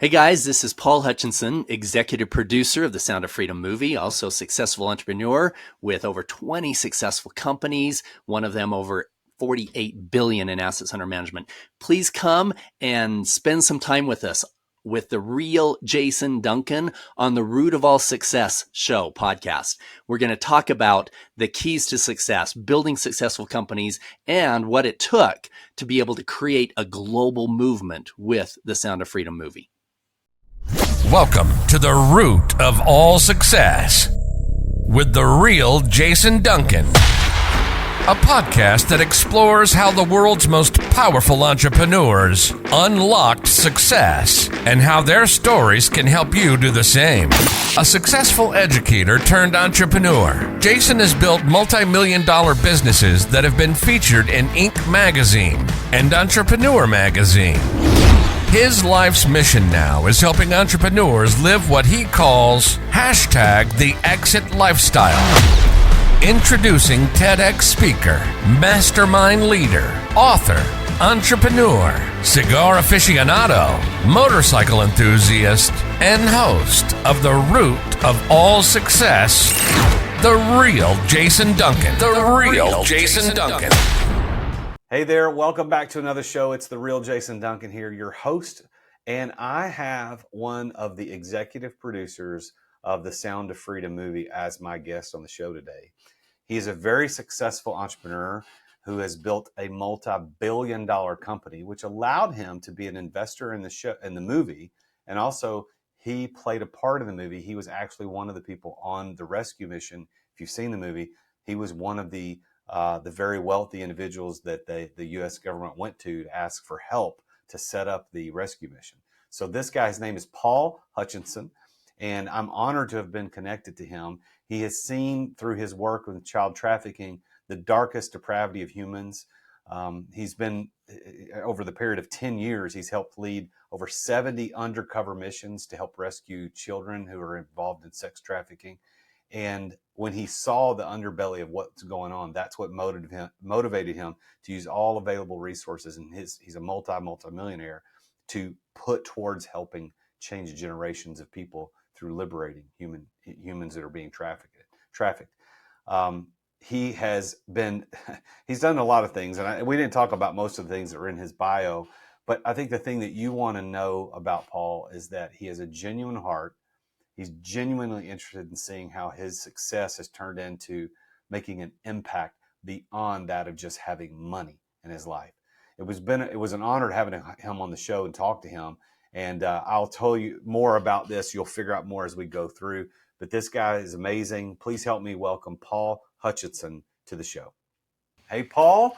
Hey guys, this is Paul Hutchinson, executive producer of the Sound of Freedom movie, also a successful entrepreneur with over 20 successful companies, one of them over 48 billion in assets under management. Please come and spend some time with us with the Real Jason Duncan on the Root of All Success show podcast. We're going to talk about the keys to success, building successful companies, and what it took to be able to create a global movement with the Sound of Freedom movie. Welcome to the Root of All Success with the Real Jason Duncan, a podcast that explores how the world's most powerful entrepreneurs unlocked success and how their stories can help you do the same. A successful educator turned entrepreneur, Jason has built multi-million-dollar businesses that have been featured in Inc. magazine and Entrepreneur magazine. His life's mission now is helping entrepreneurs live what he calls #the exit lifestyle. Introducing TEDx speaker, mastermind leader, author, entrepreneur, cigar aficionado, motorcycle enthusiast, and host of the Root of All Success, the Real Jason Duncan. The Real Jason Duncan. Hey there, welcome back to another show. It's the Real Jason Duncan here, your host, and I have one of the executive producers of the Sound of Freedom movie as my guest on the show today. He is a very successful entrepreneur who has built a multi-billion-dollar company, which allowed him to be an investor in the movie, and also he played a part in the movie. He was actually one of the people on the rescue mission. If you've seen the movie, he was one of the very wealthy individuals that the U.S. government went to ask for help to set up the rescue mission. So this guy's name is Paul Hutchinson, and I'm honored to have been connected to him. He has seen through his work with child trafficking the darkest depravity of humans. He's been, over the period of 10 years, he's helped lead over 70 undercover missions to help rescue children who are involved in sex trafficking. And when he saw the underbelly of what's going on, that's what motivated him to use all available resources. And he's a multi-millionaire to put towards helping change generations of people through liberating humans that are being trafficked. He's done a lot of things, and we didn't talk about most of the things that are in his bio. But I think the thing that you want to know about Paul is that he has a genuine heart. He's genuinely interested in seeing how his success has turned into making an impact beyond that of just having money in his life. It was an honor having him on the show and talk to him. And I'll tell you more about this. You'll figure out more as we go through. But this guy is amazing. Please help me welcome Paul Hutchinson to the show. Hey, Paul.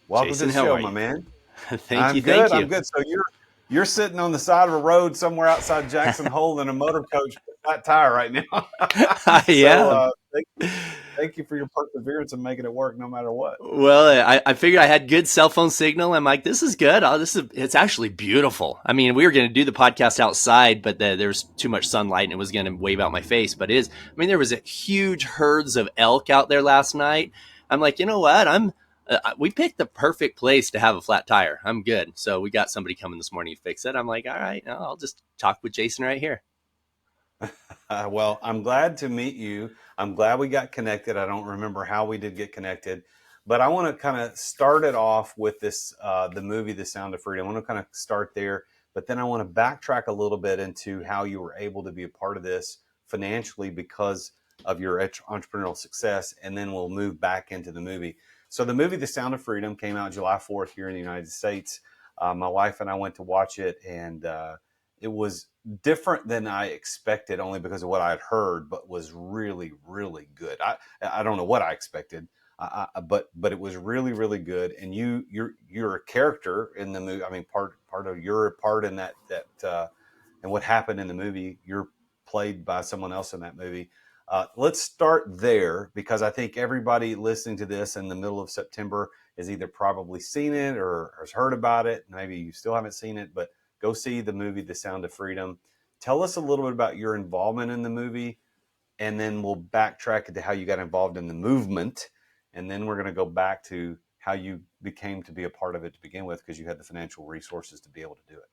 Welcome Jason, to the show, my man. Thank you. I'm good. So you're sitting on the side of a road somewhere outside Jackson Hole in a motor coach with a flat tire right now. Yeah. Thank you for your perseverance and making it work no matter what. Well, I figured I had good cell phone signal. I'm like, this is good. It's actually beautiful. I mean, we were going to do the podcast outside, but there was too much sunlight and it was going to wave out my face. But there was a huge herds of elk out there last night. I'm like, you know what? We picked the perfect place to have a flat tire. I'm good. So we got somebody coming this morning to fix it. I'm like, all right, I'll just talk with Jason right here. Well, I'm glad to meet you. I'm glad we got connected. I don't remember how we did get connected, but I want to kind of start it off with this, the movie, The Sound of Freedom. I want to kind of start there, but then I want to backtrack a little bit into how you were able to be a part of this financially because of your entrepreneurial success. And then we'll move back into the movie. So the movie, The Sound of Freedom, came out July 4th here in the United States. My wife and I went to watch it, and it was different than I expected, only because of what I had heard, but was really, really good. I don't know what I expected, but it was really, really good. And you're a character in the movie. I mean, part of your part in that and what happened in the movie. You're played by someone else in that movie. Let's start there, because I think everybody listening to this in the middle of September has either probably seen it or has heard about it. Maybe you still haven't seen it, but go see the movie, The Sound of Freedom. Tell us a little bit about your involvement in the movie, and then we'll backtrack into how you got involved in the movement. And then we're going to go back to how you became to be a part of it to begin with, because you had the financial resources to be able to do it.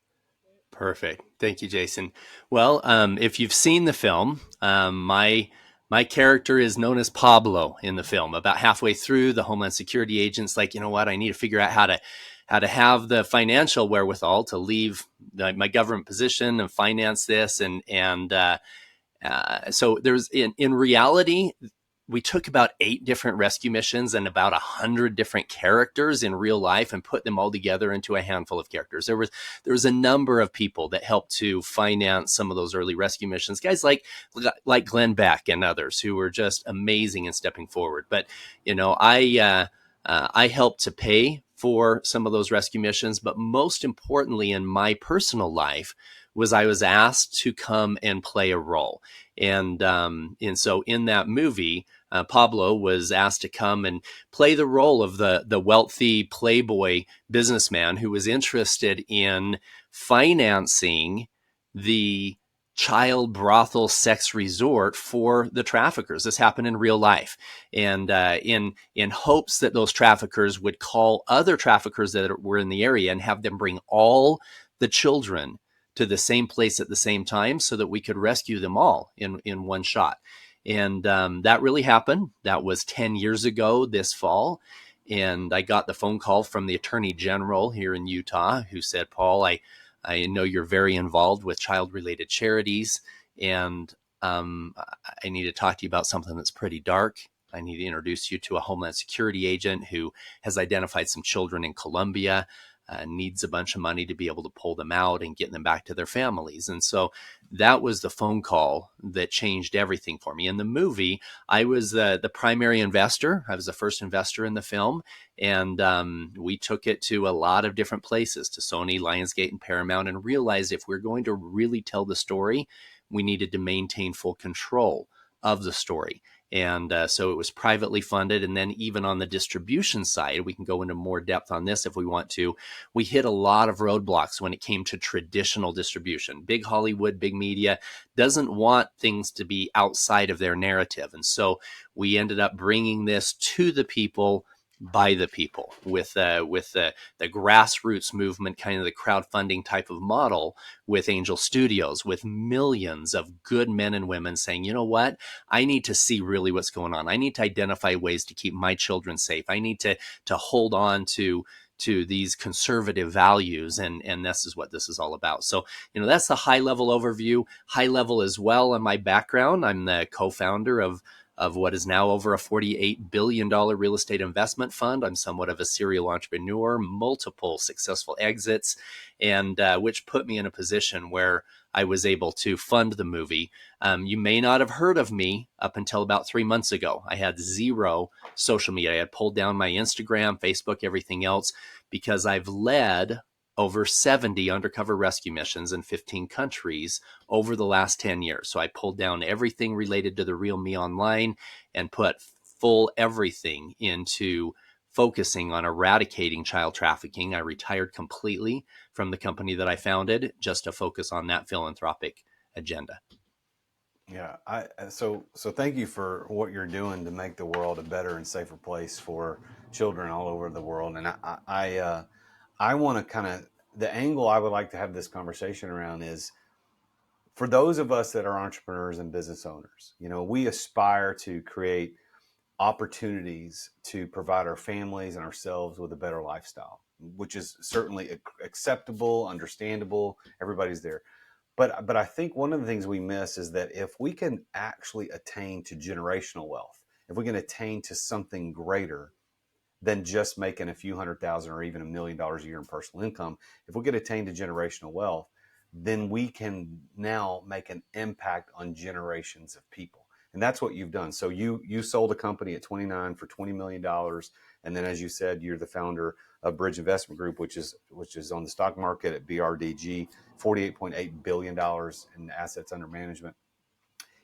Perfect. Thank you, Jason. Well, if you've seen the film, my character is known as Pablo in the film. About halfway through, the Homeland Security agent's like, you know what? I need to figure out how to have the financial wherewithal to leave my government position and finance this, so there's in reality, we took about 8 different rescue missions and about 100 different characters in real life and put them all together into a handful of characters. There was a number of people that helped to finance some of those early rescue missions. Guys like Glenn Beck and others who were just amazing in stepping forward. But I helped to pay for some of those rescue missions. But most importantly, in my personal life, was I was asked to come and play a role. And so in that movie, Pablo was asked to come and play the role of the wealthy playboy businessman who was interested in financing the child brothel sex resort for the traffickers. This happened in real life, and in hopes that those traffickers would call other traffickers that were in the area and have them bring all the children to the same place at the same time so that we could rescue them all in one shot. And that really happened. That was 10 years ago this fall. And I got the phone call from the Attorney General here in Utah who said, Paul, I know you're very involved with child-related charities, and I need to talk to you about something that's pretty dark. I need to introduce you to a Homeland Security agent who has identified some children in Colombia, needs a bunch of money to be able to pull them out and get them back to their families. And so that was the phone call that changed everything for me. In the movie, I was the primary investor. I was the first investor in the film. And we took it to a lot of different places, to Sony, Lionsgate, and Paramount, and realized if we're going to really tell the story, we needed to maintain full control of the story. And so it was privately funded. And then even on the distribution side, we can go into more depth on this if we want to. We hit a lot of roadblocks when it came to traditional distribution. Big Hollywood, big media doesn't want things to be outside of their narrative. And so we ended up bringing this to the people by the people with the grassroots movement, kind of the crowdfunding type of model with Angel Studios, with millions of good men and women saying, you know what, I need to see really what's going on. I need to identify ways to keep my children safe. I need to hold on to these conservative values, and this is what this is all about. So, that's the high level overview. High level as well on my background. I'm the co-founder of what is now over a $48 billion real estate investment fund. I'm somewhat of a serial entrepreneur, multiple successful exits, and which put me in a position where I was able to fund the movie. You may not have heard of me up until about 3 months ago. I had zero social media. I had pulled down my Instagram, Facebook, everything else, because I've led over 70 undercover rescue missions in 15 countries over the last 10 years. So I pulled down everything related to the real me online and put full everything into focusing on eradicating child trafficking. I retired completely from the company that I founded just to focus on that philanthropic agenda. Yeah, so thank you for what you're doing to make the world a better and safer place for children all over the world. And I want to kind of, the angle I would like to have this conversation around is for those of us that are entrepreneurs and business owners. We aspire to create opportunities to provide our families and ourselves with a better lifestyle, which is certainly acceptable, understandable. Everybody's there. But I think one of the things we miss is that if we can actually attain to generational wealth, if we can attain to something greater than just making a few $100,000 or even $1 million a year in personal income, if we can attain to generational wealth, then we can now make an impact on generations of people. And that's what you've done. So you sold a company at 29 for $20 million. And then, as you said, you're the founder of Bridge Investment Group, which is on the stock market at BRDG, $48.8 billion in assets under management.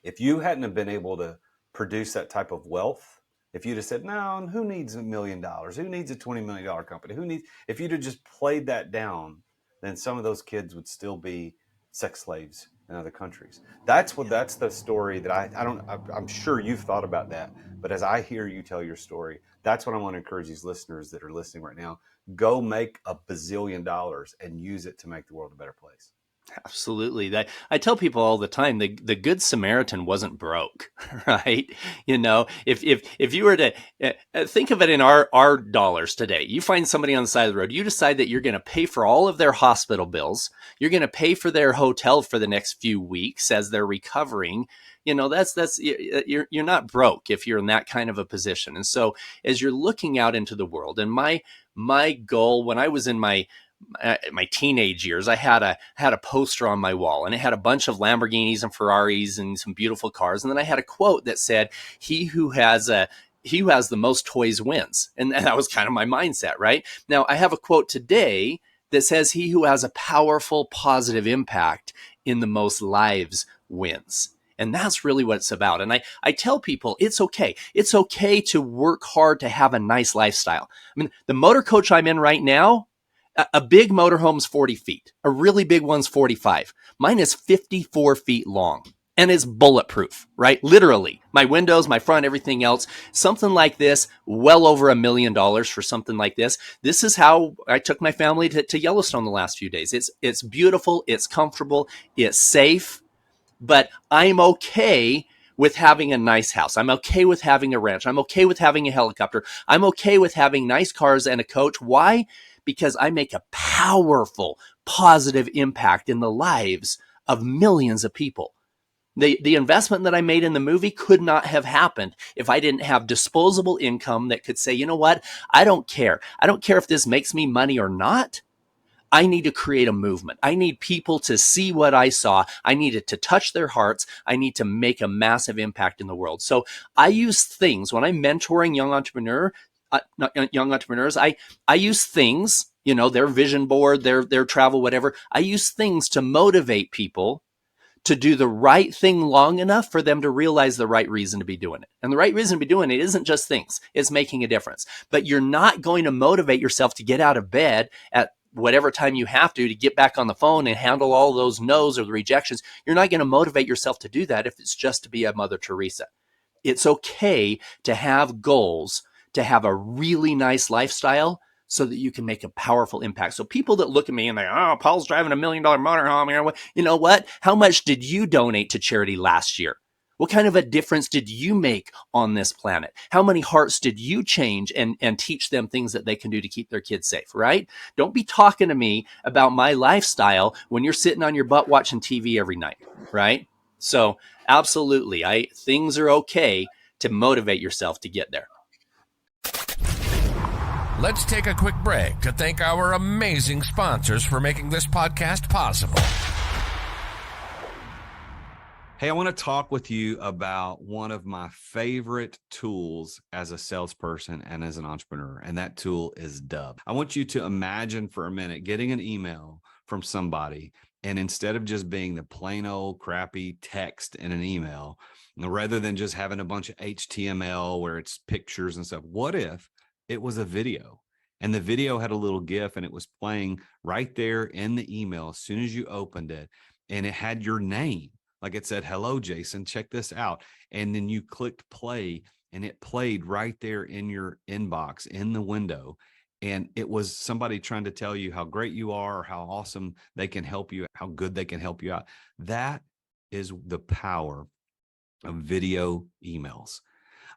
If you hadn't have been able to produce that type of wealth, if you'd have said, no, who needs $1 million? Who needs a $20 million company? If you'd have just played that down, then some of those kids would still be sex slaves in other countries. That's the story that I'm sure you've thought about that. But as I hear you tell your story, that's what I want to encourage these listeners that are listening right now. Go make $1 bazillion and use it to make the world a better place. Absolutely. That I tell people all the time, the Good Samaritan wasn't broke, right? If you were to think of it in our dollars today, you find somebody on the side of the road, you decide that you're going to pay for all of their hospital bills, you're going to pay for their hotel for the next few weeks as they're recovering. That's you're not broke if you're in that kind of a position. And so as you're looking out into the world, and my goal when I was in my teenage years, I had a poster on my wall, and it had a bunch of Lamborghinis and Ferraris and some beautiful cars. And then I had a quote that said, he who has the most toys wins. And that was kind of my mindset, right? Now I have a quote today that says, he who has a powerful, positive impact in the most lives wins. And that's really what it's about. And I tell people, it's okay. It's okay to work hard to have a nice lifestyle. I mean, the motor coach I'm in right now, a big motorhome's 40 feet. A really big one's 45. Mine is 54 feet long and is bulletproof, right? Literally. My windows, my front, everything else. Something like this, well over $1 million for something like this. This is how I took my family to Yellowstone the last few days. It's beautiful, it's comfortable, it's safe, but I'm okay with having a nice house. I'm okay with having a ranch. I'm okay with having a helicopter. I'm okay with having nice cars and a coach. Why? Because I make a powerful, positive impact in the lives of millions of people. The investment that I made in the movie could not have happened if I didn't have disposable income that could say, you know what? I don't care. I don't care if this makes me money or not. I need to create a movement. I need people to see what I saw. I need it to touch their hearts. I need to make a massive impact in the world. So I use things when I'm mentoring young entrepreneurs. I use things, their vision board, their travel, whatever. I use things to motivate people to do the right thing long enough for them to realize the right reason to be doing it. And the right reason to be doing it isn't just things, it's making a difference. But you're not going to motivate yourself to get out of bed at whatever time you have to get back on the phone and handle all those no's or the rejections. You're not going to motivate yourself to do that if it's just to be a Mother Teresa. It's okay to have goals, to have a really nice lifestyle so that you can make a powerful impact. So people that look at me and they, oh, Paul's driving $1 million motorhome. You know what? How much did you donate to charity last year? What kind of a difference did you make on this planet? How many hearts did you change and teach them things that they can do to keep their kids safe, right? Don't be talking to me about my lifestyle when you're sitting on your butt watching TV every night, right? So absolutely, things are okay to motivate yourself to get there. Let's take a quick break to thank our amazing sponsors for making this podcast possible. Hey, I want to talk with you about one of my favorite tools as a salesperson and as an entrepreneur, and that tool is Dub. I want you to imagine for a minute getting an email from somebody, and instead of just being the plain old crappy text in an email, rather than just having a bunch of HTML where it's pictures and stuff, what if it was a video? And the video had a little GIF and it was playing right there in the email as soon as you opened it, and it had your name. Like it said, hello, Jason, check this out. And then you clicked play and it played right there in your inbox in the window. And it was somebody trying to tell you how great you are, or how awesome they can help you, how good they can help you out. That is the power of video emails.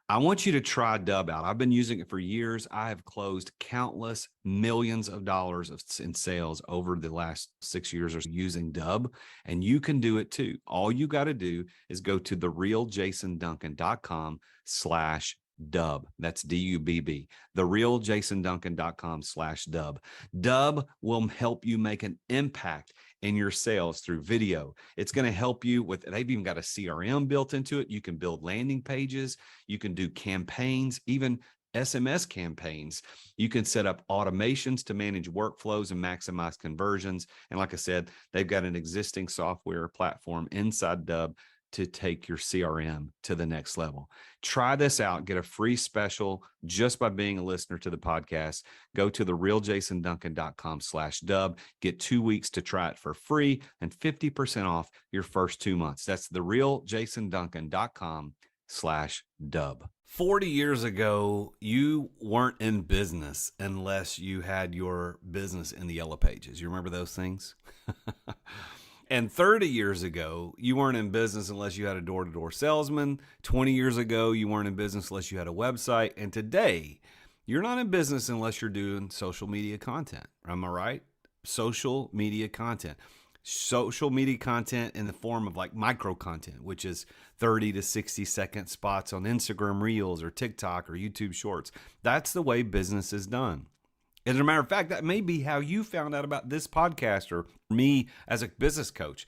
I want you to try Dub out. I've been using it for years. I have closed countless millions of dollars in sales over the last 6 years or so using Dub, and you can do it too. All you got to do is go to therealjasonduncan.com/Dub. That's DUBB. Therealjasonduncan.com/Dub. Dub will help you make an impact in your sales through video. It's going to help you with, they've even got a CRM built into it. You can build landing pages. You can do campaigns, even SMS campaigns. You can set up automations to manage workflows and maximize conversions. And like I said, they've got an existing software platform inside Dub to take your CRM to the next level. Try this out. Get a free special just by being a listener to the podcast. Go to therealjasonduncan.com/Dub. Get 2 weeks to try it for free and 50% off your first 2 months. That's therealjasonduncan.com/Dub. 40 years ago, you weren't in business unless you had your business in the yellow pages. You remember those things? And 30 years ago, you weren't in business unless you had a door-to-door salesman. 20 years ago, you weren't in business unless you had a website. And today, you're not in business unless you're doing social media content. Am I right? Social media content. Social media content in the form of like micro content, which is 30 to 60 second spots on Instagram Reels or TikTok or YouTube Shorts. That's the way business is done. As a matter of fact, that may be how you found out about this podcast or me as a business coach.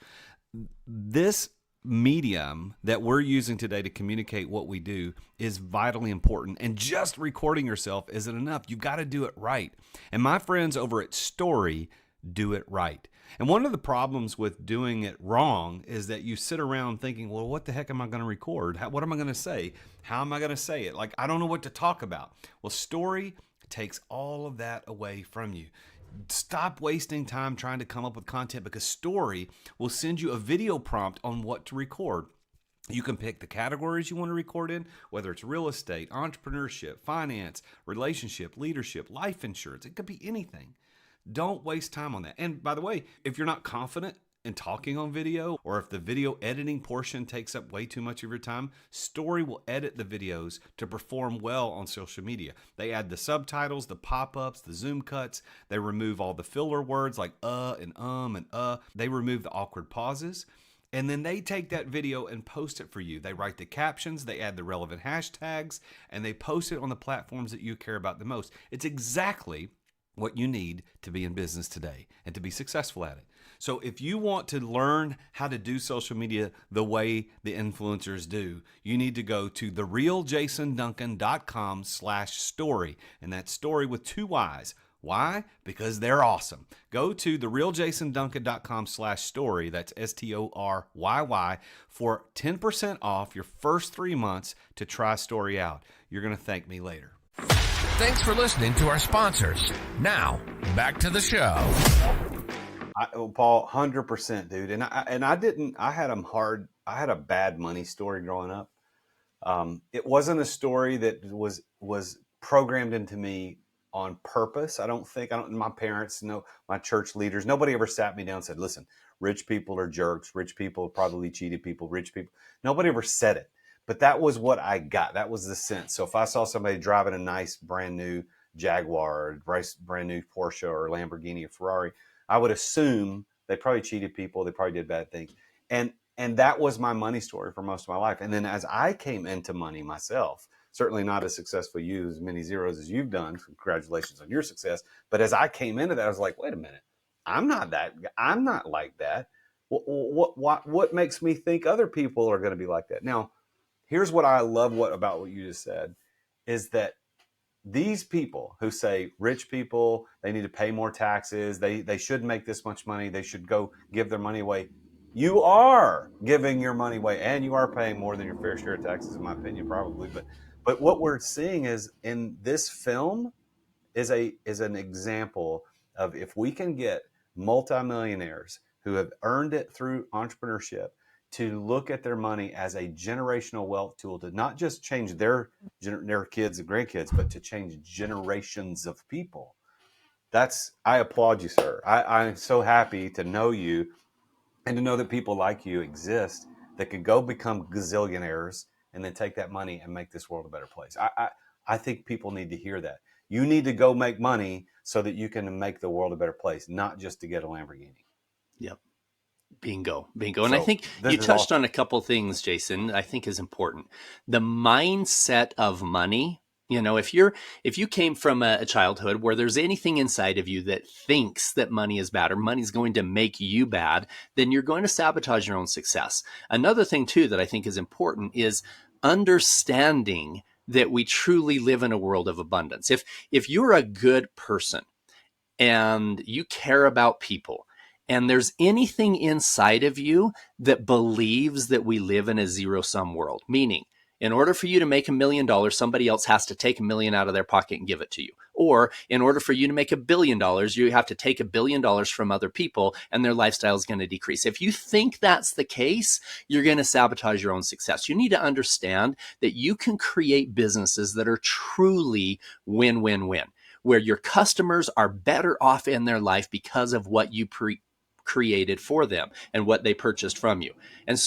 This medium that we're using today to communicate what we do is vitally important. And just recording yourself isn't enough. You've got to do it right. And my friends over at Story do it right. And one of the problems with doing it wrong is that you sit around thinking, well, what the heck am I going to record? What am I going to say? How am I going to say it? Like, I don't know what to talk about. Well, Story takes all of that away from you. Stop wasting time trying to come up with content, because Story will send you a video prompt on what to record. You can pick the categories you want to record in, whether it's real estate, entrepreneurship, finance, relationship, leadership, life insurance. It could be anything. Don't waste time on that. And by the way, if you're not confident in talking on video, or if the video editing portion takes up way too much of your time, Story will edit the videos to perform well on social media. They add the subtitles, the pop-ups, the zoom cuts. They remove all the filler words like and and They remove the awkward pauses. And then they take that video and post it for you. They write the captions, they add the relevant hashtags, and they post it on the platforms that you care about the most. It's exactly what you need to be in business today and to be successful at it. So if you want to learn how to do social media the way the influencers do, you need to go to therealjasonduncan.com/story. And that's story with 2 Y's. Why? Because they're awesome. Go to therealjasonduncan.com/story. That's STORYY for 10% off your first 3 months to try Story out. You're going to thank me later. Thanks for listening to our sponsors. Now, back to the show. Paul, 100%, dude. And I had a bad money story growing up. It wasn't a story that was programmed into me on purpose. My parents, no, my church leaders, nobody ever sat me down and said, listen, rich people are jerks. Rich people probably cheated people, rich people. Nobody ever said it. But that was what I got. That was the sense. So if I saw somebody driving a nice brand new Jaguar, brand new Porsche or Lamborghini or Ferrari, I would assume they probably cheated people. They probably did bad things. And that was my money story for most of my life. And then as I came into money myself, certainly not as successful as many zeros as you've done. Congratulations on your success. But as I came into that, I was like, wait a minute. I'm not like that. What makes me think other people are going to be like that? Now, here's what I love about what you just said is that these people who say rich people, they need to pay more taxes, they shouldn't make this much money, they should go give their money away. You are giving your money away, and you are paying more than your fair share of taxes, in my opinion, probably. But what we're seeing is in this film is an example of, if we can get multimillionaires who have earned it through entrepreneurship to look at their money as a generational wealth tool to not just change their kids and grandkids, but to change generations of people. I applaud you, sir. I'm so happy to know you and to know that people like you exist that could go become gazillionaires and then take that money and make this world a better place. I think people need to hear that. You need to go make money so that you can make the world a better place, not just to get a Lamborghini. Yep. Bingo. And I think you touched on a couple things, Jason, I think is important. The mindset of money. You know, if you came from a childhood where there's anything inside of you that thinks that money is bad or money's going to make you bad, then you're going to sabotage your own success. Another thing too that I think is important is understanding that we truly live in a world of abundance. If you're a good person and you care about people, and there's anything inside of you that believes that we live in a zero-sum world, meaning in order for you to make $1 million, somebody else has to take $1 million out of their pocket and give it to you. Or in order for you to make $1 billion, you have to take $1 billion from other people and their lifestyle is going to decrease. If you think that's the case, you're going to sabotage your own success. You need to understand that you can create businesses that are truly win-win-win, where your customers are better off in their life because of what you created for them and what they purchased from you. And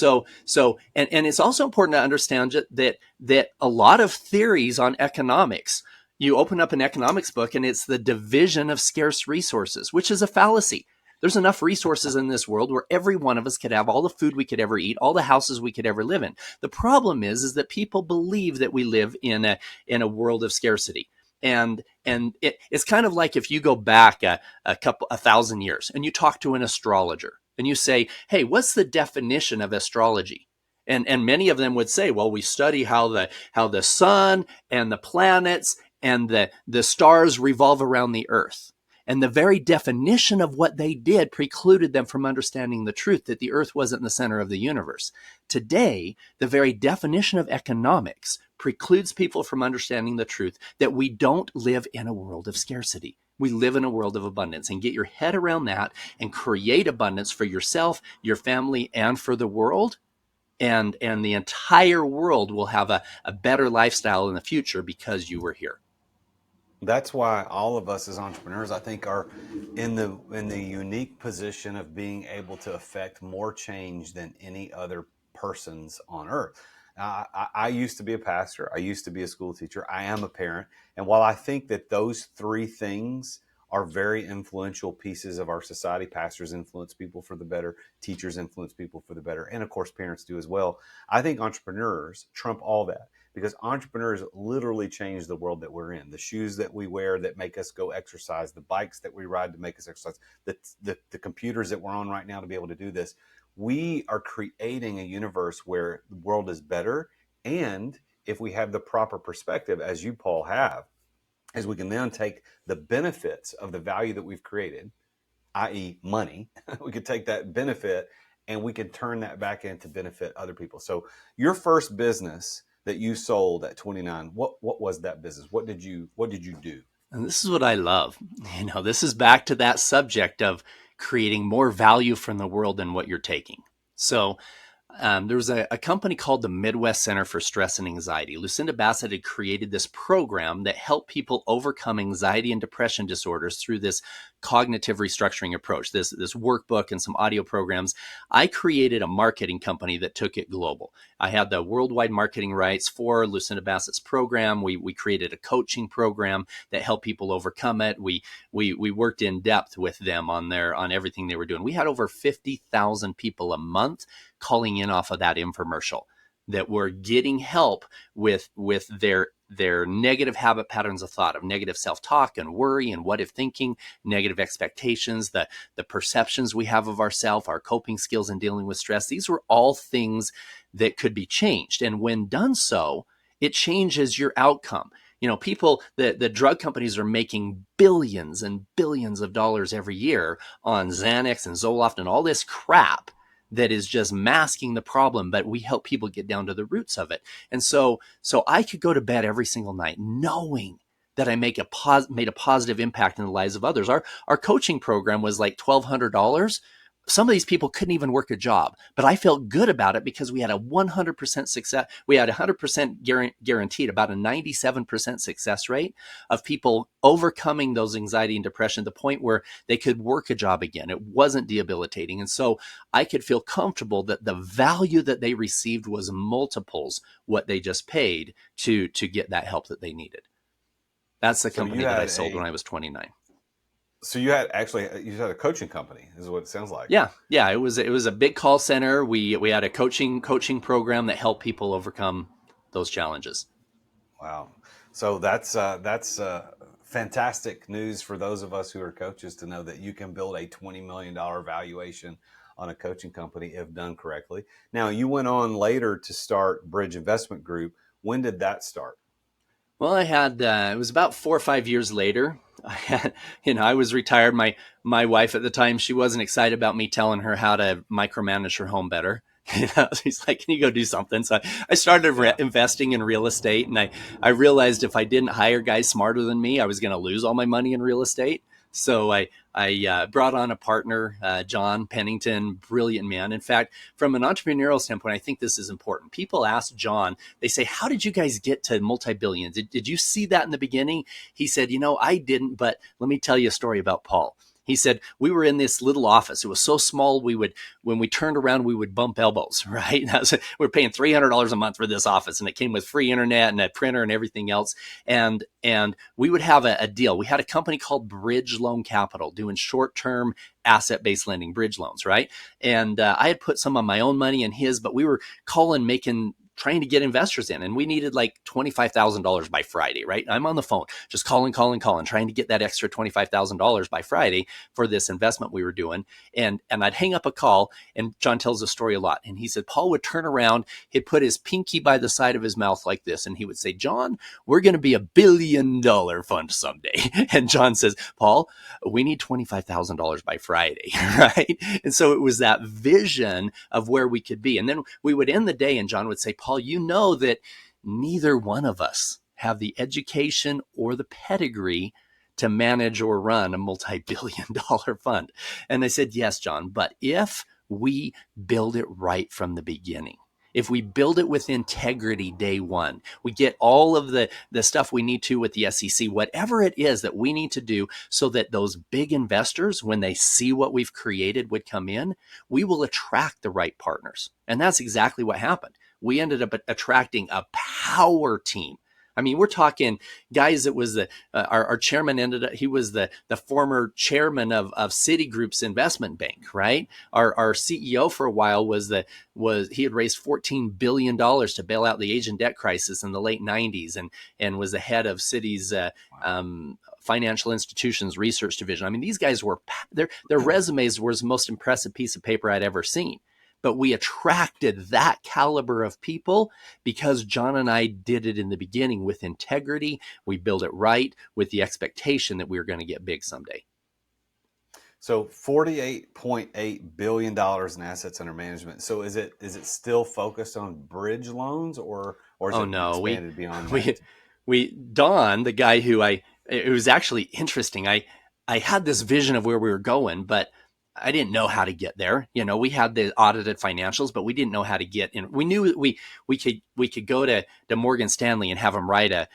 and it's also important to understand that a lot of theories on economics, you open up an economics book and it's the division of scarce resources, which is a fallacy. There's enough resources in this world where every one of us could have all the food we could ever eat, all the houses we could ever live in. The problem is that people believe that we live in a world of scarcity. And it's kind of like if you go back a 1,000 years and you talk to an astrologer and you say, hey, what's the definition of astrology? And many of them would say, well, we study how the sun and the planets and the stars revolve around the earth. And the very definition of what they did precluded them from understanding the truth that the earth wasn't the center of the universe. Today, the very definition of economics precludes people from understanding the truth that we don't live in a world of scarcity. We live in a world of abundance. And get your head around that and create abundance for yourself, your family, and for the world. And the entire world will have a better lifestyle in the future because you were here. That's why all of us as entrepreneurs, I think, are in the unique position of being able to affect more change than any other persons on earth. I used to be a pastor. I used to be a school teacher. I am a parent. And while I think that those three things are very influential pieces of our society, pastors influence people for the better, teachers influence people for the better, and of course parents do as well, I think entrepreneurs trump all that. Because entrepreneurs literally change the world that we're in. The shoes that we wear that make us go exercise, the bikes that we ride to make us exercise, the computers that we're on right now to be able to do this. We are creating a universe where the world is better. And if we have the proper perspective, as you, Paul, have, is we can then take the benefits of the value that we've created, i.e. money, we could take that benefit and we can turn that back into benefit other people. So your first business that you sold at 29, what was that business? What did you do? And this is what I love. This is back to that subject of creating more value from the world than what you're taking. So there was a company called the Midwest Center for Stress and Anxiety. Lucinda Bassett had created this program that helped people overcome anxiety and depression disorders through this cognitive restructuring approach, this workbook and some audio programs. I created a marketing company that took it global. I had the worldwide marketing rights for Lucinda Bassett's program. We created a coaching program that helped people overcome it. We worked in depth with them on everything they were doing. We had over 50,000 people a month calling in off of that infomercial that were getting help with their negative habit patterns of thought, of negative self-talk and worry and what if thinking, negative expectations, the perceptions we have of ourselves, our coping skills in dealing with stress. These were all things that could be changed. And when done so, it changes your outcome. People, the drug companies are making billions and billions of dollars every year on Xanax and Zoloft and all this crap that is just masking the problem, but we help people get down to the roots of it. And so I could go to bed every single night knowing that I made a positive impact in the lives of others. Our coaching program was like $1,200. Some of these people couldn't even work a job, but I felt good about it because we had a 100% success. We had 100% guaranteed, about a 97% success rate of people overcoming those anxiety and depression to the point where they could work a job again. It wasn't debilitating. And so I could feel comfortable that the value that they received was multiples what they just paid to get that help that they needed. That's the company that I sold when I was 29. So you had a coaching company, is what it sounds like. Yeah. It was a big call center. We had a coaching program that helped people overcome those challenges. Wow. So that's fantastic news for those of us who are coaches to know that you can build a $20 million valuation on a coaching company if done correctly. Now, you went on later to start Bridge Investment Group. When did that start? Well, I had it was about 4 or 5 years later. I was retired. My wife at the time, she wasn't excited about me telling her how to micromanage her home better. She's like, "Can you go do something?" So I started investing in real estate, and I realized if I didn't hire guys smarter than me, I was going to lose all my money in real estate. So I brought on a partner, John Pennington, brilliant man. In fact, from an entrepreneurial standpoint, I think this is important. People ask John, they say, "How did you guys get to multi-billions? Did you see that in the beginning?" He said, "I didn't, but let me tell you a story about Paul." He said, we were in this little office. It was so small, when we turned around, we would bump elbows, right? We were paying $300 a month for this office, and it came with free internet and a printer and everything else. And we would have a deal. We had a company called Bridge Loan Capital doing short-term asset-based lending, bridge loans, right? And I had put some of my own money in his, but we were trying to get investors in, and we needed like $25,000 by Friday, right? I'm on the phone, just calling, trying to get that extra $25,000 by Friday for this investment we were doing. And I'd hang up a call, and John tells the story a lot. And he said, Paul would turn around, he'd put his pinky by the side of his mouth like this, and he would say, John, we're going to be $1 billion fund someday. And John says, Paul, we need $25,000 by Friday, right? And so it was that vision of where we could be. And then we would end the day, and John would say, Paul, you know that neither one of us have the education or the pedigree to manage or run a multi-billion-dollar fund. And I said, yes, John, but if we build it right from the beginning, if we build it with integrity day one, we get all of the stuff we need to with the SEC, whatever it is that we need to do so that those big investors, when they see what we've created, would come in, we will attract the right partners. And that's exactly what happened. We ended up attracting a power team. I mean, we're talking guys that was our chairman he was the former chairman of Citigroup's investment bank, right? Our CEO for a while he had raised $14 billion to bail out the Asian debt crisis in the late 90s, and was the head of Citi's financial institutions research division. I mean, these guys their resumes were the most impressive piece of paper I'd ever seen. But we attracted that caliber of people because John and I did it in the beginning with integrity. We built it right with the expectation that we were going to get big someday. So $48.8 billion in assets under management. So is it still focused on bridge loans, or is it expanded beyond that? Don, the guy it was actually interesting. I had this vision of where we were going, but I didn't know how to get there. You know, we had the audited financials, but we didn't know how to get in. We knew that we could go to Morgan Stanley and have them write a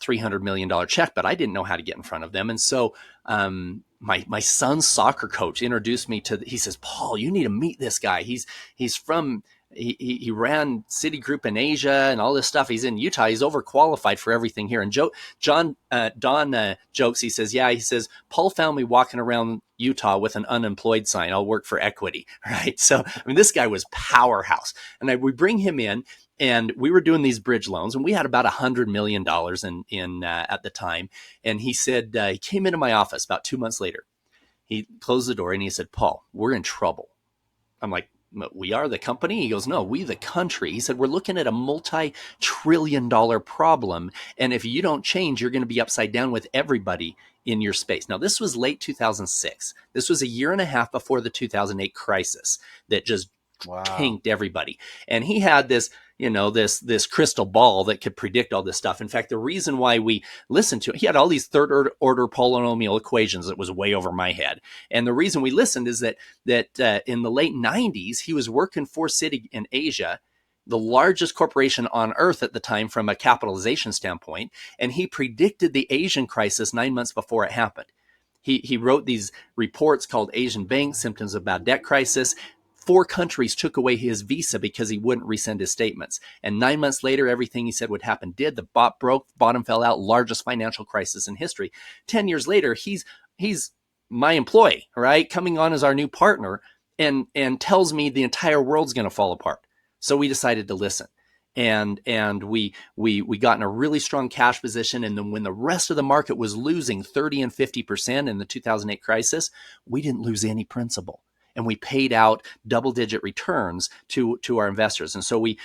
$300 million check, but I didn't know how to get in front of them. And so my son's soccer coach introduced me he says, Paul, you need to meet this guy. He ran Citigroup in Asia and all this stuff. He's in Utah. He's overqualified for everything here. And Don jokes. He says, Paul found me walking around Utah with an unemployed sign. I'll work for equity, right? So, I mean, this guy was powerhouse. And we bring him in, and we were doing these bridge loans, and we had about $100 million in at the time. And he said, he came into my office about 2 months later. He closed the door and he said, Paul, we're in trouble. I'm like, we are the company? He goes, no, we the country. He said, we're looking at a multi-trillion-dollar problem. And if you don't change, you're going to be upside down with everybody in your space. Now, this was late 2006. This was a year and a half before the 2008 crisis that just tanked everybody. And he had this, this crystal ball that could predict all this stuff. In fact, the reason why we listened to it, he had all these third order polynomial equations that was way over my head. And the reason we listened is that in the late 90s, he was working for Citi in Asia, the largest corporation on earth at the time from a capitalization standpoint. And he predicted the Asian crisis 9 months before it happened. He wrote these reports called Asian Bank Symptoms of Bad Debt Crisis. 4 countries took away his visa because he wouldn't resend his statements. And 9 months later, everything he said would happen did. The bot broke, bottom fell out, largest financial crisis in history. 10 years later, he's my employee, right? Coming on as our new partner and tells me the entire world's going to fall apart. So we decided to listen. And we got in a really strong cash position. And then when the rest of the market was losing 30 and 50% in the 2008 crisis, we didn't lose any principal. And we paid out double-digit returns to our investors. And so we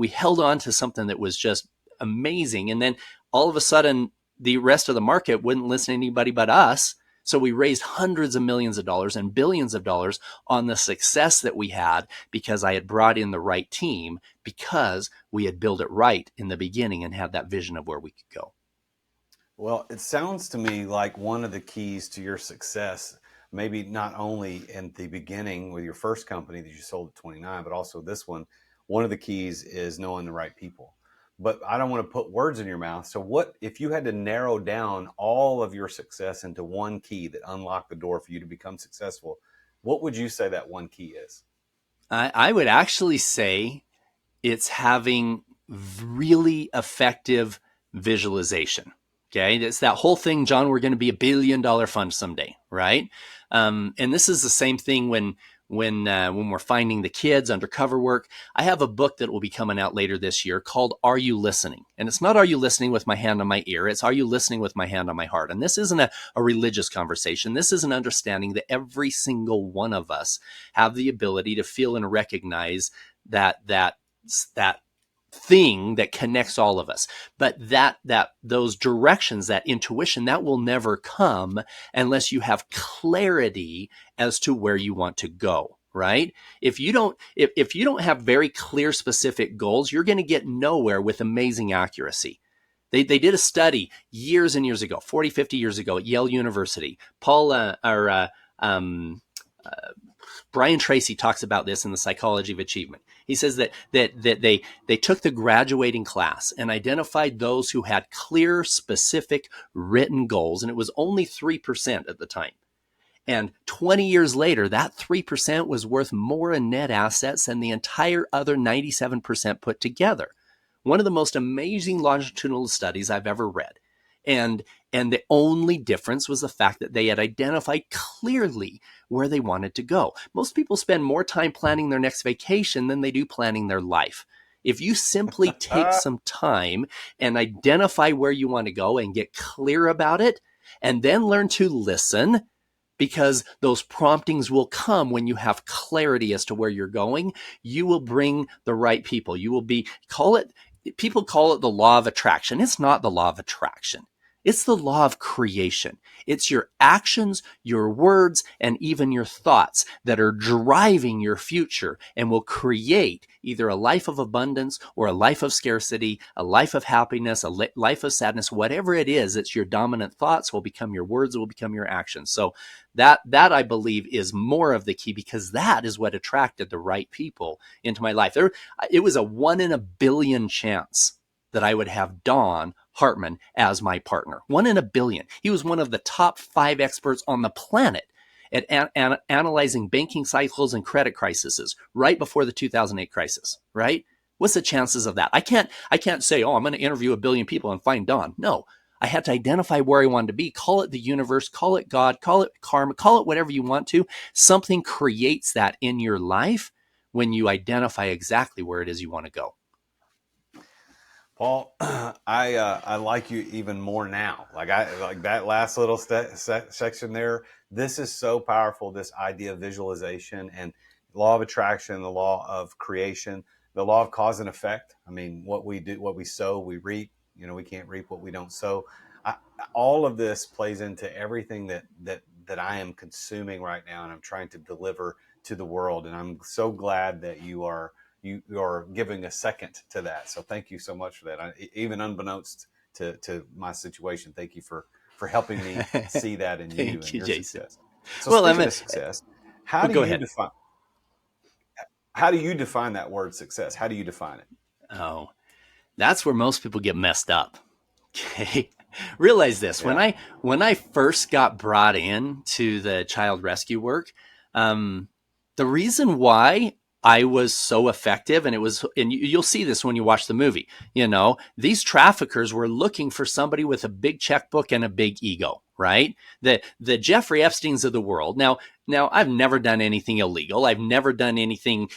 held on to something that was just amazing. And then all of a sudden, the rest of the market wouldn't listen to anybody but us. So we raised hundreds of millions of dollars and billions of dollars on the success that we had because I had brought in the right team, because we had built it right in the beginning and had that vision of where we could go. Well, it sounds to me like one of the keys to your success, maybe not only in the beginning with your first company that you sold at 29, but also this one of the keys is knowing the right people. but I don't want to put words in your mouth. So what if you had to narrow down all of your success into one key that unlocked the door for you to become successful? What would you say that one key is? I would actually say it's having really effective visualization. Okay. It's that whole thing, John, we're going to be $1 billion fund someday. Right. And this is the same thing when we're finding the kids, undercover work. I have a book that will be coming out later this year called Are You Listening? And it's not Are You Listening with my hand on my ear? It's Are You Listening with my hand on my heart? And this isn't a religious conversation. This is an understanding that every single one of us have the ability to feel and recognize that thing that connects all of us. But those directions, that intuition, that will never come unless you have clarity as to where you want to go. Right? If you don't have very clear, specific goals, you're going to get nowhere with amazing accuracy. They did a study years and years ago, 40, 50 years ago at Yale University. Brian Tracy talks about this in The Psychology of Achievement. He says that they took the graduating class and identified those who had clear, specific, written goals, and it was only 3% at the time. And 20 years later, that 3% was worth more in net assets than the entire other 97% put together. One of the most amazing longitudinal studies I've ever read. And the only difference was the fact that they had identified clearly where they wanted to go. Most people spend more time planning their next vacation than they do planning their life. If you simply take some time and identify where you want to go and get clear about it, and then learn to listen, because those promptings will come when you have clarity as to where you're going, you will bring the right people. People call it the law of attraction. It's not the law of attraction. It's the law of creation. It's your actions, your words, and even your thoughts that are driving your future and will create either a life of abundance or a life of scarcity, a life of happiness, a life of sadness, whatever it is. It's your dominant thoughts will become your words, will become your actions. So that I believe is more of the key, because that is what attracted the right people into my life. It was a 1 in a billion chance that I would have Don Hartman as my partner. 1 in a billion. He was one of the top 5 experts on the planet at analyzing banking cycles and credit crises right before the 2008 crisis, right? What's the chances of that? I can't say, I'm going to interview 1 billion people and find Don. No, I had to identify where I wanted to be. Call it the universe, call it God, call it karma, call it whatever you want to. Something creates that in your life when you identify exactly where it is you want to go. Paul, I like you even more now. Like that last little section there. This is so powerful. This idea of visualization and law of attraction, the law of creation, the law of cause and effect. I mean, what we do, what we sow, we reap. We can't reap what we don't sow. All of this plays into everything that I am consuming right now, and I'm trying to deliver to the world. And I'm so glad that you are giving a second to that. So thank you so much for that. Even unbeknownst to my situation, thank you for helping me see that in you and your Jason. success. So speaking of success, how do you define that word success? How do you define it? Oh, that's where most people get messed up. Okay. Realize this. Yeah. When I first got brought in to the child rescue work, the reason why I was so effective, and you'll see this when you watch the movie, these traffickers were looking for somebody with a big checkbook and a big ego, right? The Jeffrey Epsteins of the world. Now I've never done anything illegal. I've never done anything,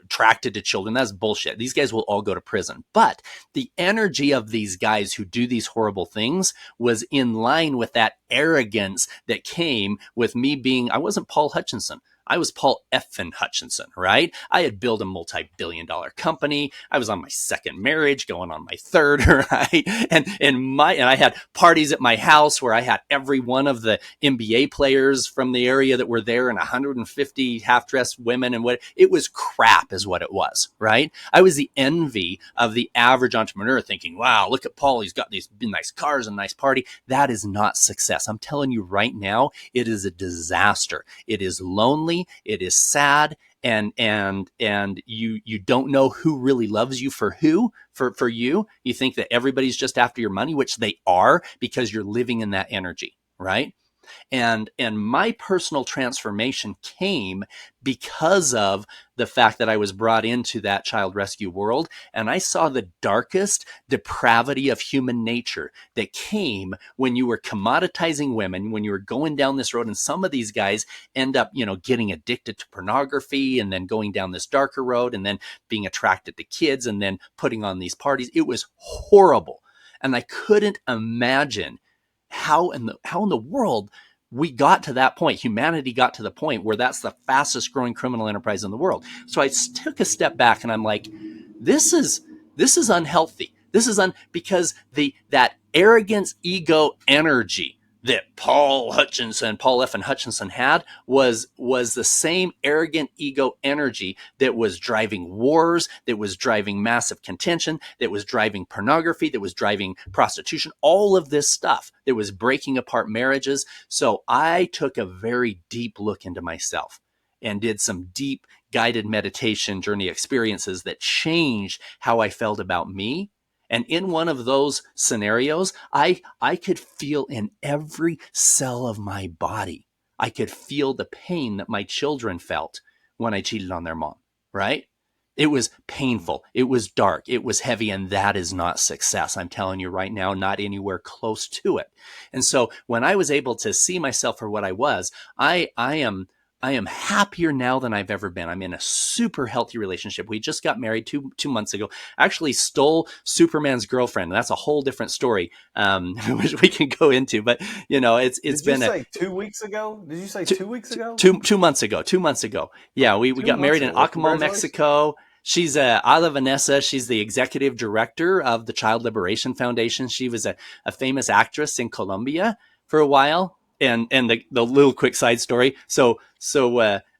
attracted to children. That's bullshit. These guys will all go to prison. But the energy of these guys who do these horrible things was in line with that arrogance that came with me I wasn't Paul Hutchinson. I was Paul effin Hutchinson, right? I had built a multi-billion-dollar company. I was on my second marriage, going on my third, right? And I had parties at my house where I had every one of the NBA players from the area that were there, and 150 half-dressed women, and it was crap is what it was, right? I was the envy of the average entrepreneur, thinking, wow, look at Paul. He's got these nice cars and nice party. That is not success. I'm telling you right now, it is a disaster. It is lonely. It is sad, and you don't know who really loves you for you. You think that everybody's just after your money, which they are, because you're living in that energy, right? And my personal transformation came because of the fact that I was brought into that child rescue world, and I saw the darkest depravity of human nature that came when you were commoditizing women, when you were going down this road. And some of these guys end up, getting addicted to pornography, and then going down this darker road, and then being attracted to kids, and then putting on these parties. It was horrible. And I couldn't imagine how in the world we got to that point. Humanity got to the point where that's the fastest growing criminal enterprise in the world. So I took a step back, and I'm like, this is unhealthy. Because that arrogance, ego, energy that Paul F. and Hutchinson had was the same arrogant ego energy that was driving wars, that was driving massive contention, that was driving pornography, that was driving prostitution, all of this stuff that was breaking apart marriages. So I took a very deep look into myself and did some deep guided meditation journey experiences that changed how I felt about me. And in one of those scenarios, I could feel in every cell of my body, I could feel the pain that my children felt when I cheated on their mom, right? It was painful. It was dark. It was heavy. And that is not success. I'm telling you right now, not anywhere close to it. And so when I was able to see myself for what I was, I am happier now than I've ever been. I'm in a super healthy relationship. We just got married two months ago. I actually stole Superman's girlfriend. That's a whole different story, which we can go into. But it's been. Did you say 2 weeks ago? Did you say 2 weeks ago? 2 months ago. 2 months ago. Yeah, we got married in Acapulco, Mexico. She's Ada Vanessa. She's the executive director of the Child Liberation Foundation. She was a famous actress in Colombia for a while. And the little quick side story. So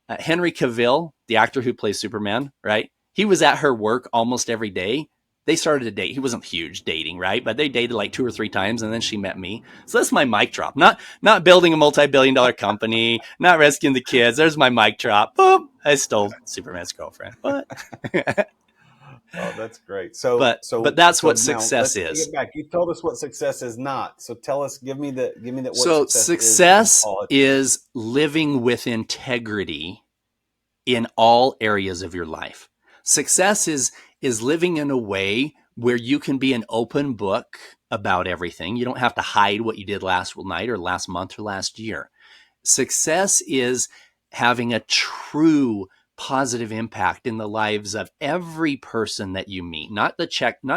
Henry Cavill, the actor who plays Superman, right? He was at her work almost every day. They started to date. He wasn't huge dating, right? But they dated like 2 or 3 times, and then she met me. So that's my mic drop. Not building a multi-billion-dollar company, not rescuing the kids. There's my mic drop. Boom! I stole Superman's girlfriend. What? Oh, that's great. So that's what now success let's is. Get back. You told us what success is not. So tell us. Give me that. What So success is living with integrity in all areas of your life. Success is living in a way where you can be an open book about everything. You don't have to hide what you did last night or last month or last year. Success is having a true positive impact in the lives of every person that you meet, not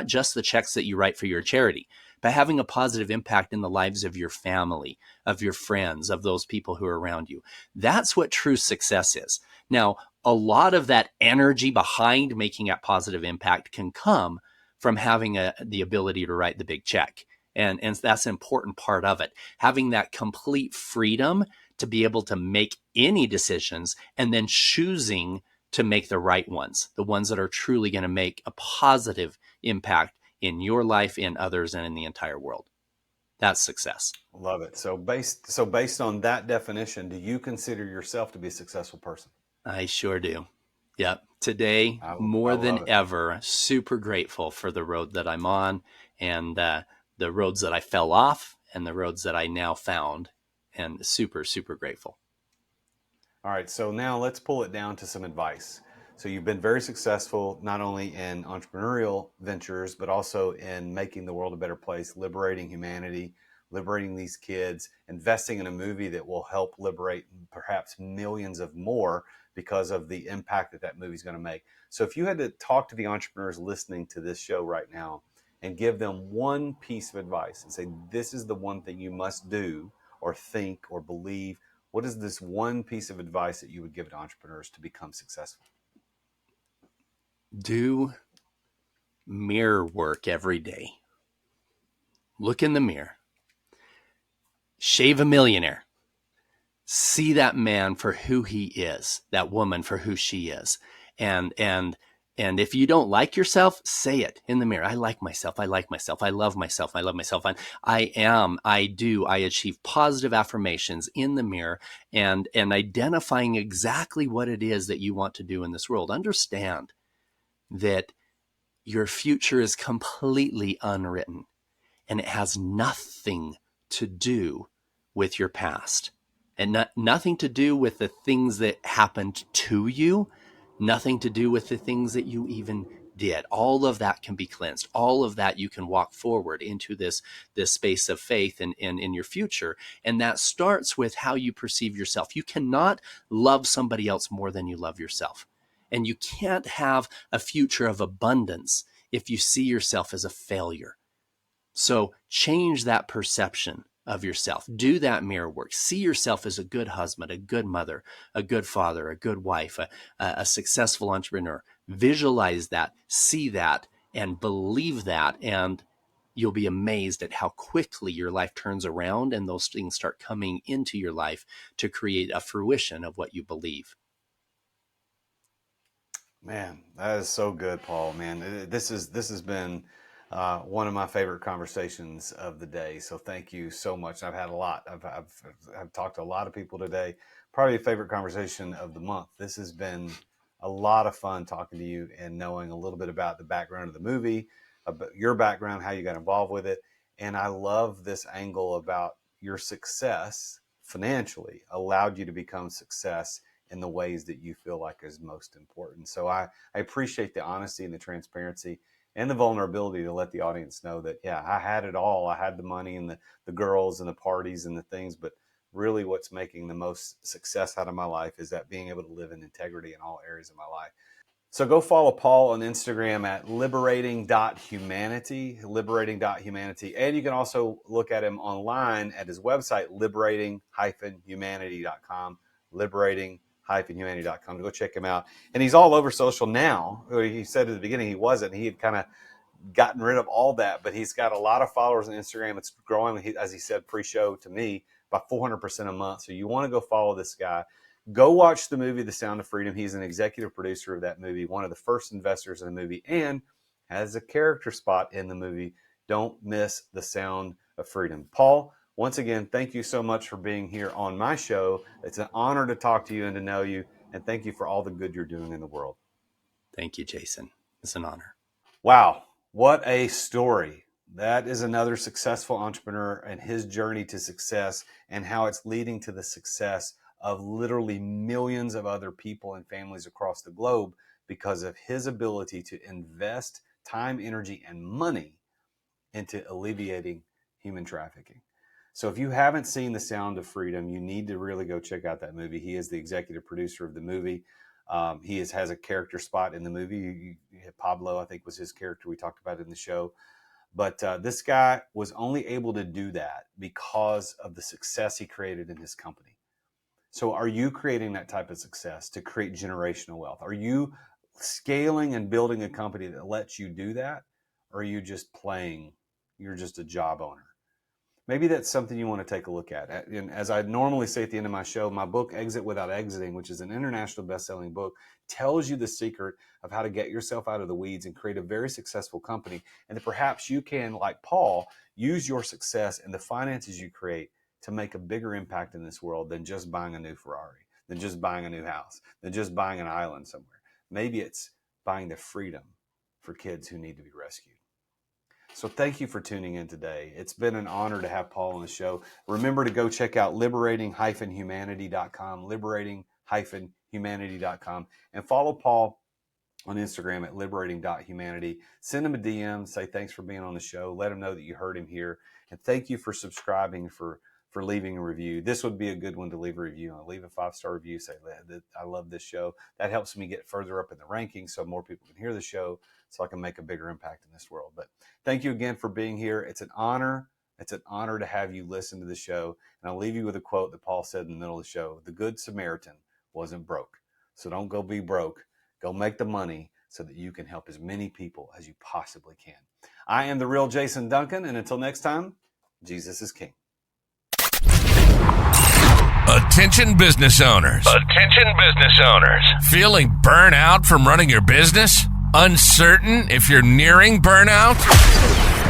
just the checks that you write for your charity, but having a positive impact in the lives of your family, of your friends, of those people who are around you. That's what true success is. Now, a lot of that energy behind making that positive impact can come from having the ability to write the big check. And that's an important part of it. Having that complete freedom to be able to make any decisions and then choosing to make the right ones, the ones that are truly going to make a positive impact in your life, in others, and in the entire world. That's success. Love it. So based on that definition, do you consider yourself to be a successful person? I sure do. Yep. Today, more than ever, super grateful for the road that I'm on, and the roads that I fell off and the roads that I now found, and super, super grateful. All right. So now let's pull it down to some advice. So you've been very successful, not only in entrepreneurial ventures, but also in making the world a better place, liberating humanity, liberating these kids, investing in a movie that will help liberate perhaps millions of more because of the impact that movie is going to make. So if you had to talk to the entrepreneurs listening to this show right now and give them one piece of advice and say, this is the one thing you must do or think or believe, what is this one piece of advice that you would give to entrepreneurs to become successful? Do mirror work every day. Look in the mirror. Shave a millionaire. See that man for who he is, that woman for who she is, and And if you don't like yourself, say it in the mirror. I like myself. I like myself. I love myself. I love myself. I am, I do, I achieve positive affirmations in the mirror and identifying exactly what it is that you want to do in this world. Understand that your future is completely unwritten and it has nothing to do with your past and nothing to do with the things that happened to you. Nothing to do with the things that you even did. All of that can be cleansed. All of that you can walk forward into this space of faith and in your future. And that starts with how you perceive yourself. You cannot love somebody else more than you love yourself. And you can't have a future of abundance if you see yourself as a failure. So change that perception of yourself. Do that mirror work. See yourself as a good husband, a good mother, a good father, a good wife, a successful entrepreneur. Visualize that, see that, and believe that. And you'll be amazed at how quickly your life turns around and those things start coming into your life to create a fruition of what you believe. Man, that is so good, Paul. Man, this has been one of my favorite conversations of the day. So thank you so much. I've had a lot. I've talked to a lot of people today. Probably a favorite conversation of the month. This has been a lot of fun talking to you and knowing a little bit about the background of the movie, about your background, how you got involved with it. And I love this angle about your success financially allowed you to become success in the ways that you feel like is most important. So I appreciate the honesty and the transparency and the vulnerability to let the audience know that, yeah, I had it all. I had the money and the girls and the parties and the things, but really what's making the most success out of my life is that being able to live in integrity in all areas of my life. So go follow Paul on Instagram at liberating.humanity, liberating.humanity. And you can also look at him online at his website, liberating-humanity.com, liberating-humanity.com. Go check him out. And he's all over social now. He said at the beginning he wasn't. He had kind of gotten rid of all that, but he's got a lot of followers on Instagram. It's growing, as he said pre-show to me, by 400% a month. So you want to go follow this guy. Go watch the movie, The Sound of Freedom. He's an executive producer of that movie, one of the first investors in the movie, and has a character spot in the movie. Don't miss The Sound of Freedom. Paul, once again, thank you so much for being here on my show. It's an honor to talk to you and to know you, and thank you for all the good you're doing in the world. Thank you, Jason. It's an honor. Wow, what a story. That is another successful entrepreneur and his journey to success and how it's leading to the success of literally millions of other people and families across the globe because of his ability to invest time, energy, and money into alleviating human trafficking. So if you haven't seen The Sound of Freedom, you need to really go check out that movie. He is the executive producer of the movie. He has a character spot in the movie. Pablo, I think, was his character we talked about in the show. But this guy was only able to do that because of the success he created in his company. So are you creating that type of success to create generational wealth? Are you scaling and building a company that lets you do that? Or are you just playing? You're just a job owner. Maybe that's something you want to take a look at. And as I normally say at the end of my show, my book, Exit Without Exiting, which is an international best-selling book, tells you the secret of how to get yourself out of the weeds and create a very successful company. And that perhaps you can, like Paul, use your success and the finances you create to make a bigger impact in this world than just buying a new Ferrari, than just buying a new house, than just buying an island somewhere. Maybe it's buying the freedom for kids who need to be rescued. So thank you for tuning in today. It's been an honor to have Paul on the show. Remember to go check out liberating-humanity.com, liberating-humanity.com, and follow Paul on Instagram at liberating.humanity. Send him a DM, say thanks for being on the show. Let him know that you heard him here. And thank you for subscribing, for leaving a review. This would be a good one to leave a review on. Leave a 5-star review. Say, I love this show. That helps me get further up in the rankings so more people can hear the show so I can make a bigger impact in this world. But thank you again for being here. It's an honor. It's an honor to have you listen to the show. And I'll leave you with a quote that Paul said in the middle of the show. The Good Samaritan wasn't broke. So don't go be broke. Go make the money so that you can help as many people as you possibly can. I am the Real Jason Duncan. And until next time, Jesus is King. Attention business owners. Attention business owners. Feeling burnt out from running your business? Uncertain if you're nearing burnout?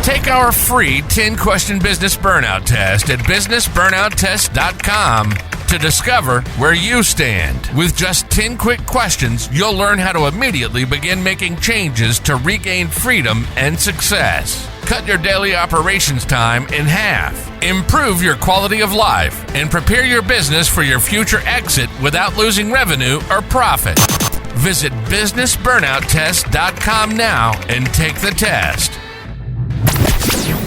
Take our free 10-question business burnout test at businessburnouttest.com to discover where you stand. With just 10 quick questions, you'll learn how to immediately begin making changes to regain freedom and success. Cut your daily operations time in half, improve your quality of life, and prepare your business for your future exit without losing revenue or profit. Visit businessburnouttest.com now and take the test.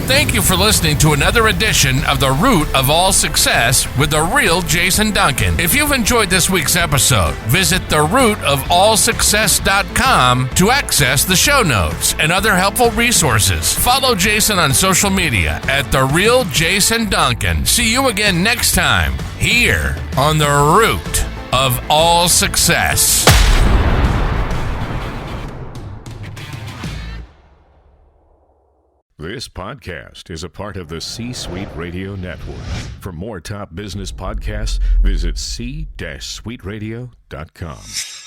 Thank you for listening to another edition of The Root of All Success with the real Jason Duncan. If you've enjoyed this week's episode, visit therootofallsuccess.com to access the show notes and other helpful resources. Follow Jason on social media at The Real Jason Duncan. See you again next time here on The Root of All Success. This podcast is a part of the C-Suite Radio Network. For more top business podcasts, visit c-suiteradio.com.